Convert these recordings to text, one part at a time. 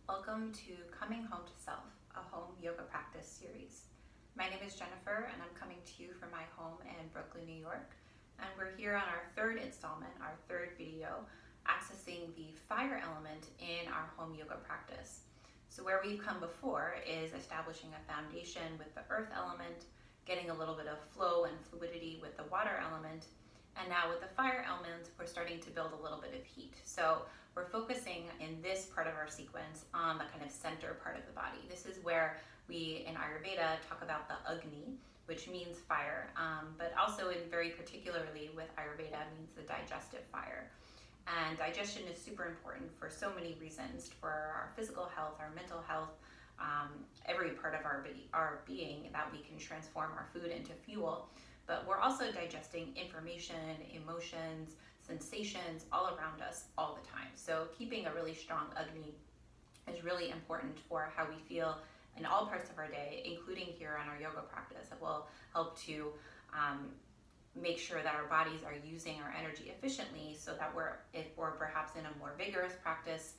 Welcome to Coming Home to Self, a home yoga practice series. My name is Jennifer and I'm coming to you from my home in Brooklyn, New York. And we're here on our third installment, our third video, accessing the fire element in our home yoga practice. So where we've come before is establishing a foundation with the earth element, getting a little bit of flow and fluidity with the water element, and now with the fire element, we're starting to build a little bit of heat. So we're focusing in this part of our sequence on the kind of center part of the body. This is where we, in Ayurveda, talk about the agni, which means fire, but also in very particularly with Ayurveda means the digestive fire. And digestion is super important for so many reasons, for our physical health, our mental health, every part of our being, that we can transform our food into fuel. But we're also digesting information, emotions, sensations all around us all the time. So keeping a really strong agni is really important for how we feel in all parts of our day, including here on our yoga practice. It will help to make sure that our bodies are using our energy efficiently, so that if we're perhaps in a more vigorous practice,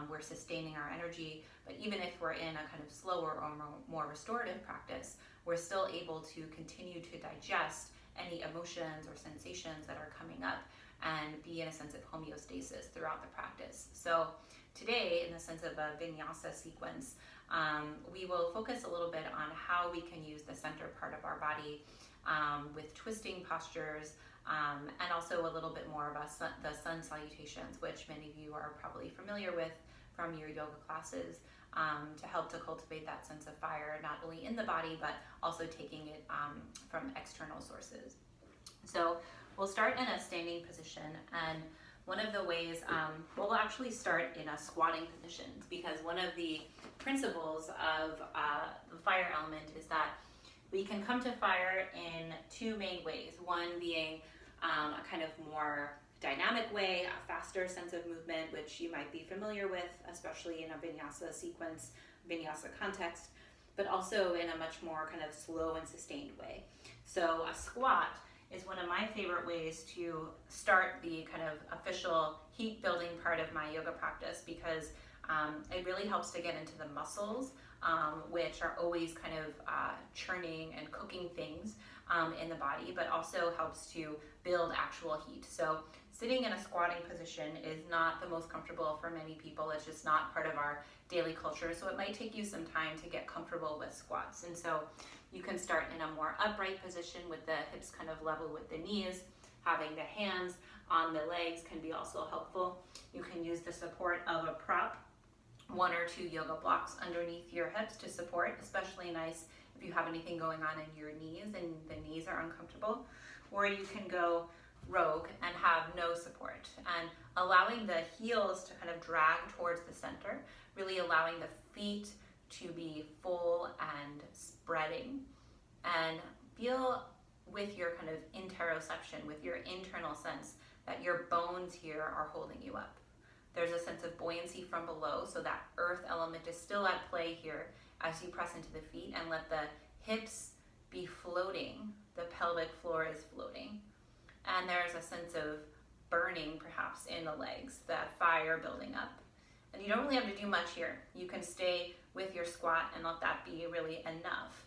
we're sustaining our energy. But even if we're in a kind of slower or more restorative practice, we're still able to continue to digest any emotions or sensations that are coming up and be in a sense of homeostasis throughout the practice. So today, in the sense of a vinyasa sequence, we will focus a little bit on how we can use the center part of our body with twisting postures, and also a little bit more about the sun salutations, which many of you are probably familiar with from your yoga classes, to help to cultivate that sense of fire, not only in the body, but also taking it from external sources. So we'll start in a standing position, and one of the ways, we'll actually start in a squatting position, because one of the principles of the fire element is that we can come to fire in two main ways. One being a kind of more dynamic way, a faster sense of movement, which you might be familiar with, especially in a vinyasa sequence, vinyasa context, but also in a much more kind of slow and sustained way. So a squat is one of my favorite ways to start the kind of official heat building part of my yoga practice, because it really helps to get into the muscles, which are always kind of churning and cooking things in the body, but also helps to build actual heat. So sitting in a squatting position is not the most comfortable for many people. It's just not part of our daily culture. So it might take you some time to get comfortable with squats. And so you can start in a more upright position with the hips kind of level with the knees. Having the hands on the legs can be also helpful. You can use the support of a prop, one or two yoga blocks underneath your hips to support, especially nice if you have anything going on in your knees and the knees are uncomfortable. Or you can go rogue and have no support, and allowing the heels to kind of drag towards the center, really allowing the feet to be full and spreading, and feel with your kind of interoception, with your internal sense that your bones here are holding you up. There's a sense of buoyancy from below, so that earth element is still at play here as you press into the feet, and let the hips be floating. The pelvic floor is floating. And there's a sense of burning perhaps in the legs, that fire building up. And you don't really have to do much here. You can stay with your squat and let that be really enough.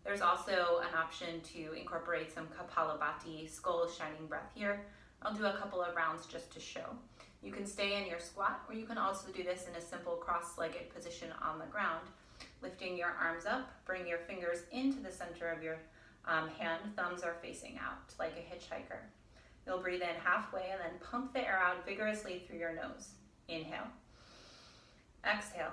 There's also an option to incorporate some Kapalabhati, skull shining breath here. I'll do a couple of rounds just to show. You can stay in your squat, or you can also do this in a simple cross-legged position on the ground. Lifting your arms up, bring your fingers into the center of your hand, thumbs are facing out like a hitchhiker. You'll breathe in halfway and then pump the air out vigorously through your nose. Inhale. Exhale.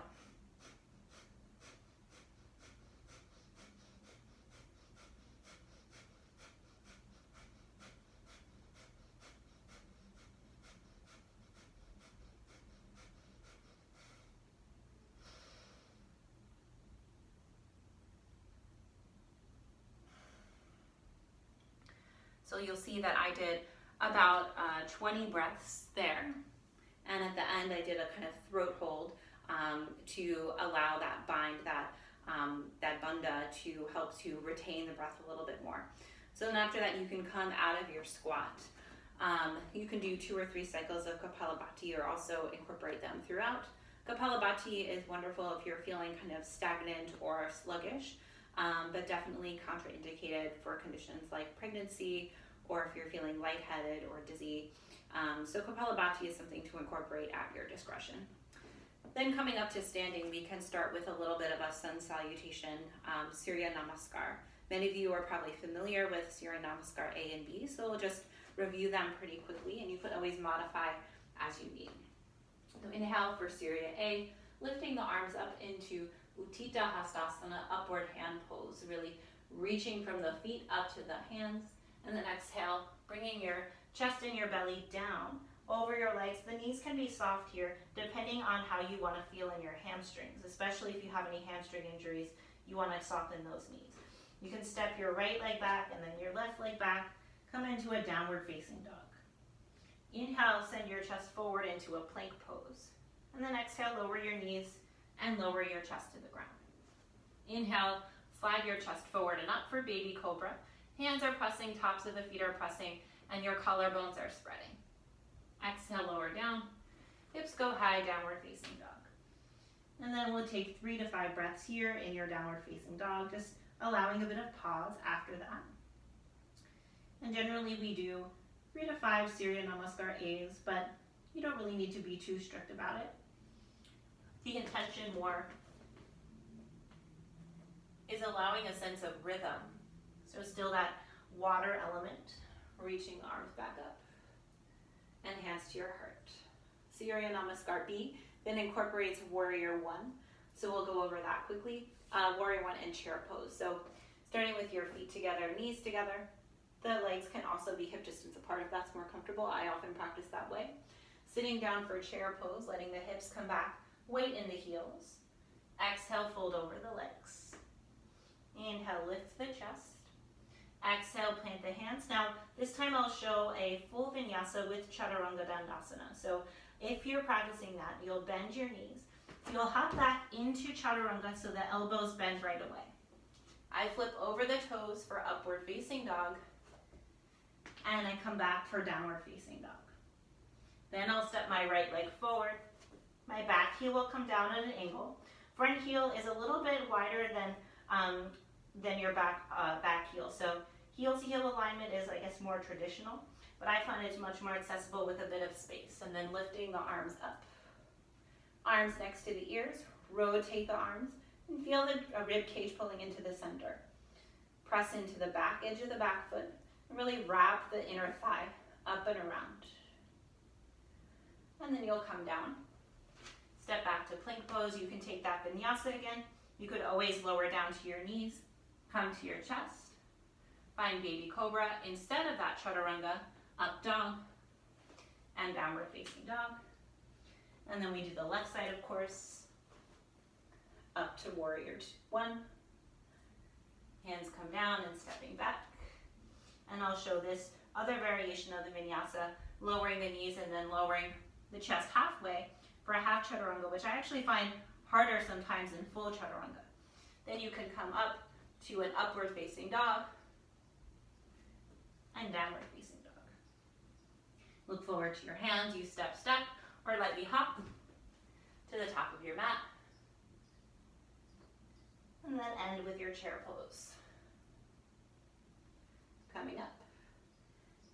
So you'll see that I did about 20 breaths there. And at the end, I did a kind of throat hold to allow that bind, that bandha, to help to retain the breath a little bit more. So then after that, you can come out of your squat. You can do 2 or 3 cycles of Kapalabhati, or also incorporate them throughout. Kapalabhati is wonderful if you're feeling kind of stagnant or sluggish, but definitely contraindicated for conditions like pregnancy or if you're feeling lightheaded or dizzy. So Kapalabhati is something to incorporate at your discretion. Then coming up to standing, we can start with a little bit of a sun salutation, Surya Namaskar. Many of you are probably familiar with Surya Namaskar A and B, so we'll just review them pretty quickly, and you can always modify as you need. So inhale for Surya A, lifting the arms up into Uttita Hastasana, upward hand pose, really reaching from the feet up to the hands. And then exhale, bringing your chest and your belly down over your legs. The knees can be soft here, depending on how you want to feel in your hamstrings, especially if you have any hamstring injuries, you want to soften those knees. You can step your right leg back and then your left leg back, come into a downward facing dog. Inhale, send your chest forward into a plank pose. And then exhale, lower your knees and lower your chest to the ground. Inhale, slide your chest forward and up for baby cobra. Hands are pressing, tops of the feet are pressing, and your collarbones are spreading. Exhale, lower down. Hips go high, downward facing dog. And then we'll take 3 to 5 breaths here in your downward facing dog, just allowing a bit of pause after that. And generally we do 3 to 5 Surya Namaskar A's, but you don't really need to be too strict about it. The intention more is allowing a sense of rhythm. So still that water element, reaching the arms back up and hands to your heart. Surya Namaskar B then incorporates Warrior 1. So we'll go over that quickly. Warrior 1 and chair pose. So starting with your feet together, knees together. The legs can also be hip distance apart if that's more comfortable. I often practice that way. Sitting down for chair pose, letting the hips come back, weight in the heels. Exhale, fold over the legs. Inhale, lift the chest. Exhale, plant the hands. Now, this time I'll show a full vinyasa with Chaturanga Dandasana. So if you're practicing that, you'll bend your knees. You'll hop back into Chaturanga so the elbows bend right away. I flip over the toes for upward facing dog, and I come back for downward facing dog. Then I'll step my right leg forward. My back heel will come down at an angle. Front heel is a little bit wider than your back heel. So heel to heel alignment is, I guess, more traditional, but I find it's much more accessible with a bit of space. And then lifting the arms up. Arms next to the ears, rotate the arms, and feel the rib cage pulling into the center. Press into the back edge of the back foot, and really wrap the inner thigh up and around. And then you'll come down. Step back to plank pose. You can take that vinyasa again. You could always lower down to your knees, come to your chest, find baby cobra instead of that chaturanga, up dog, and downward facing dog. And then we do the left side, of course, up to warrior 1. Hands come down and stepping back. And I'll show this other variation of the vinyasa, lowering the knees and then lowering the chest halfway for a half chaturanga, which I actually find harder sometimes than full chaturanga. Then you can come up to an upward facing dog and downward facing dog. Look forward to your hands. You step, or lightly hop to the top of your mat. And then end with your chair pose. Coming up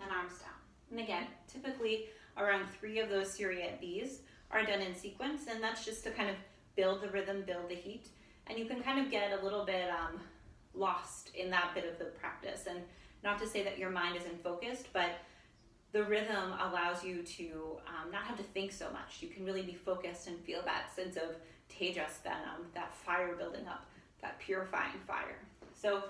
and arms down. And again, typically around 3 of those Surya B's are done in sequence, and that's just to kind of build the rhythm, build the heat. And you can kind of get a little bit lost in that bit of the practice. And not to say that your mind isn't focused, but the rhythm allows you to not have to think so much. You can really be focused and feel that sense of tejas, that fire building up, that purifying fire. So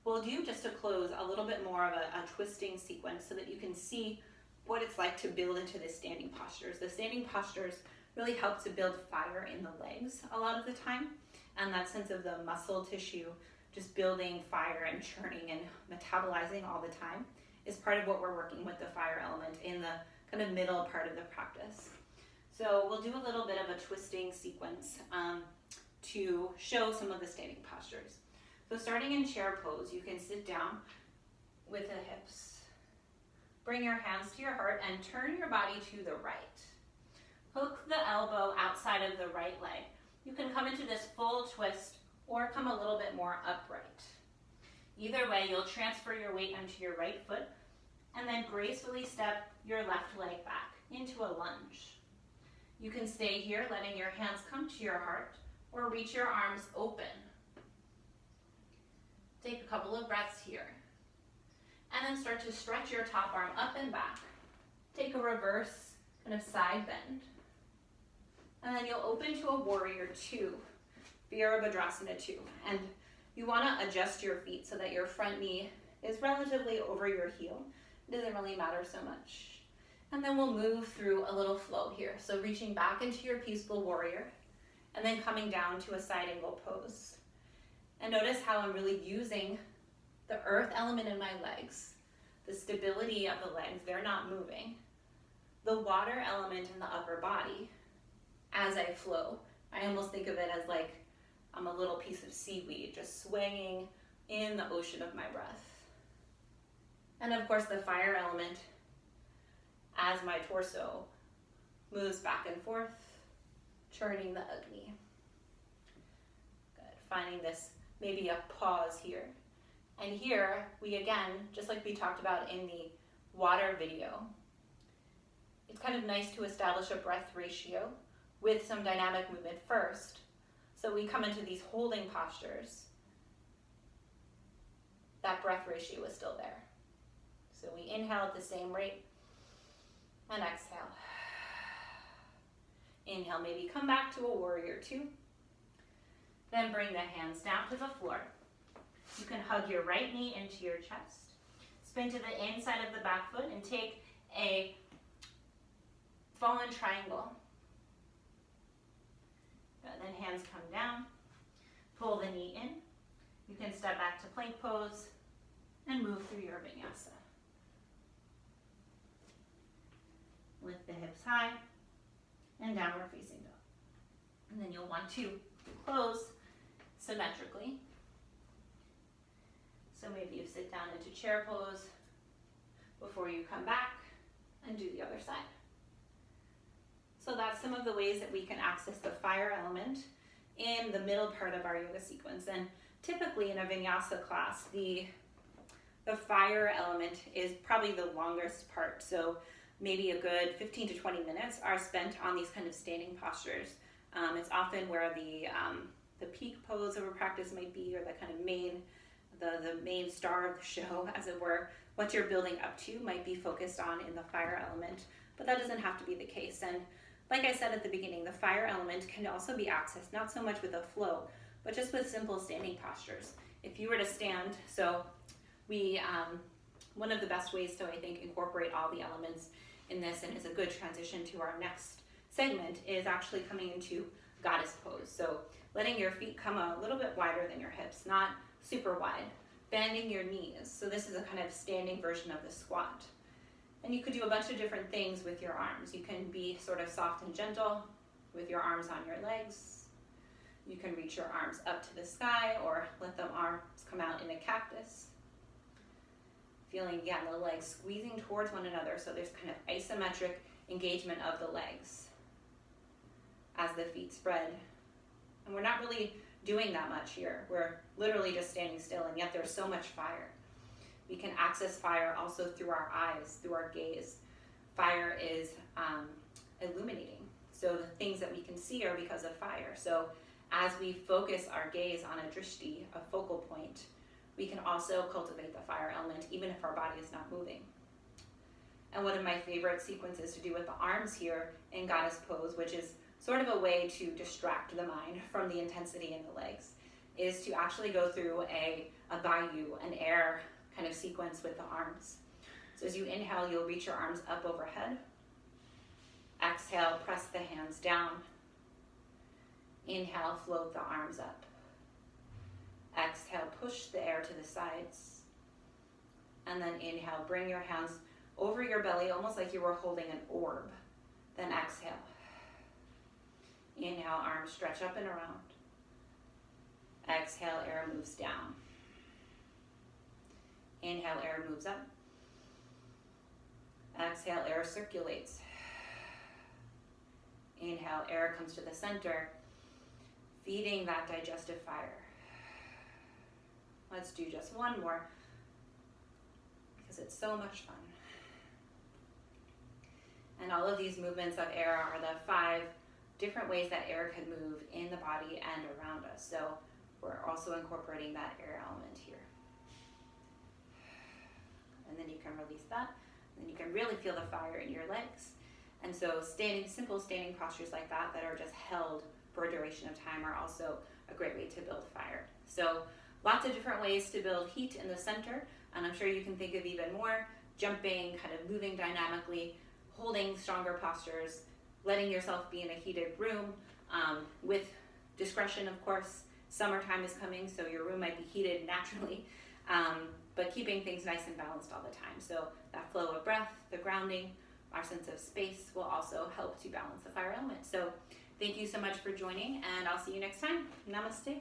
we'll do, just to close, a little bit more of a twisting sequence so that you can see what it's like to build into the standing postures. The standing postures really help to build fire in the legs a lot of the time, and that sense of the muscle tissue just building fire and churning and metabolizing all the time is part of what we're working with the fire element in the kind of middle part of the practice. So we'll do a little bit of a twisting sequence to show some of the standing postures. So starting in chair pose, you can sit down with the hips. Bring your hands to your heart and turn your body to the right. Hook the elbow outside side of the right leg. You can come into this full twist or come a little bit more upright. Either way, you'll transfer your weight onto your right foot and then gracefully step your left leg back into a lunge. You can stay here, letting your hands come to your heart, or reach your arms open. Take a couple of breaths here. And then start to stretch your top arm up and back. Take a reverse kind of side bend. And then you'll open to a warrior two, Virabhadrasana 2. And you want to adjust your feet so that your front knee is relatively over your heel. It doesn't really matter so much. And then we'll move through a little flow here. So reaching back into your peaceful warrior and then coming down to a side angle pose. And notice how I'm really using the earth element in my legs, the stability of the legs, they're not moving. The water element in the upper body, as I flow, I almost think of it as like I'm a little piece of seaweed just swaying in the ocean of my breath. And of course the fire element as my torso moves back and forth, churning the agni. Good, finding this, maybe a pause here. And here we again, just like we talked about in the water video, it's kind of nice to establish a breath ratio with some dynamic movement first. So we come into these holding postures. That breath ratio is still there. So we inhale at the same rate and exhale. Inhale, maybe come back to a warrior two. Then bring the hands down to the floor. You can hug your right knee into your chest. Spin to the inside of the back foot and take a fallen triangle. Good. Then hands come down. Pull the knee in. You can step back to plank pose and move through your vinyasa. Lift the hips high and downward facing dog. And then you'll want to close symmetrically. So maybe you sit down into chair pose before you come back and do the other side. So that's some of the ways that we can access the fire element in the middle part of our yoga sequence. And typically in a vinyasa class, the fire element is probably the longest part. So maybe a good 15 to 20 minutes are spent on these kind of standing postures. It's often where the peak pose of a practice might be, or the kind of the main star of the show, as it were. What you're building up to might be focused on in the fire element, but that doesn't have to be the case. And like I said at the beginning, the fire element can also be accessed, not so much with a flow, but just with simple standing postures. If you were to stand, so we, one of the best ways to, I think, incorporate all the elements in this, and is a good transition to our next segment, is actually coming into goddess pose. So letting your feet come a little bit wider than your hips, not super wide, bending your knees. So this is a kind of standing version of the squat. And you could do a bunch of different things with your arms. You can be sort of soft and gentle with your arms on your legs. You can reach your arms up to the sky, or let the arms come out in a cactus. Feeling, again, the legs squeezing towards one another, so there's kind of isometric engagement of the legs as the feet spread. And we're not really doing that much here. We're literally just standing still, and yet there's so much fire. We can access fire also through our eyes, through our gaze. Fire is illuminating. So the things that we can see are because of fire. So as we focus our gaze on a drishti, a focal point, we can also cultivate the fire element even if our body is not moving. And one of my favorite sequences to do with the arms here in goddess pose, which is sort of a way to distract the mind from the intensity in the legs, is to actually go through a vayu, an air kind of sequence with the arms. So as you inhale, you'll reach your arms up overhead. Exhale, press the hands down. Inhale, float the arms up. Exhale, push the air to the sides. And then inhale, bring your hands over your belly, almost like you were holding an orb. Then exhale. Inhale, arms stretch up and around. Exhale, air moves down. Inhale, air moves up. Exhale, air circulates. Inhale, air comes to the center, feeding that digestive fire. Let's do just one more because it's so much fun. And all of these movements of air are the 5 different ways that air can move in the body and around us. So we're also incorporating that air element here. And then you can release that. And then you can really feel the fire in your legs. And so simple standing postures like that are just held for a duration of time are also a great way to build fire. So lots of different ways to build heat in the center. And I'm sure you can think of even more: jumping, kind of moving dynamically, holding stronger postures, letting yourself be in a heated room, with discretion, of course. Summertime is coming, so your room might be heated naturally, but keeping things nice and balanced all the time. So that flow of breath, the grounding, our sense of space will also help to balance the fire element. So thank you so much for joining, and I'll see you next time. Namaste.